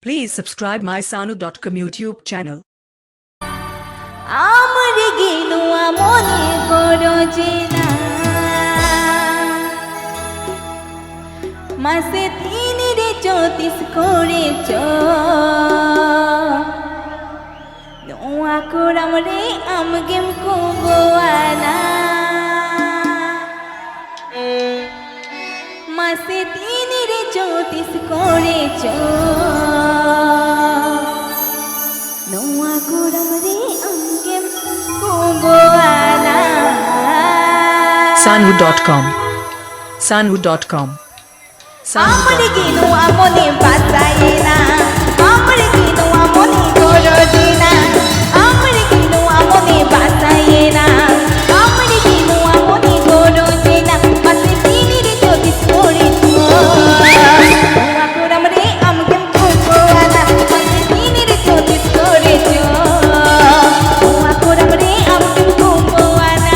Please subscribe my Sanu.com YouTube channel. আমার গেলুয়া মনে করো যে না মাসে 3 রে 34 করেছ নোয়া করাম রে আমগেম কুগোয়ানা মাসে 3 রে 34 করেছ নোয়া করাম রে আমগেম কুগোয়ানা Sanu.com. Sanu.com. আমার গেলুয়া মনে বাঁচায় না আমার গেলুয়া মনে করো যে না আমার গেলুয়া মনে বাঁচায় না আমার গেলুয়া মনে করো যে না মাসে 3 রে 34 করেছ নোয়া করাম রে আমগেম কুগোয়ানা মাসে 3 রে 34 করেছ নোয়া করাম রে আমগেম কুগোয়ানা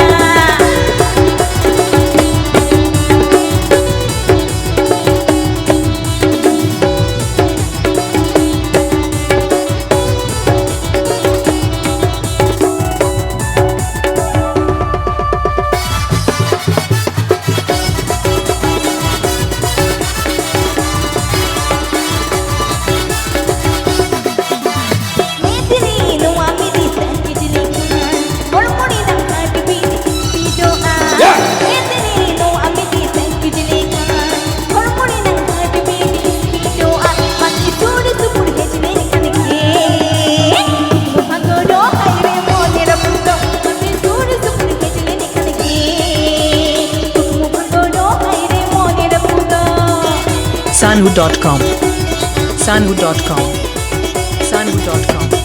Sanu.com. Sanu.com. Sanu.com.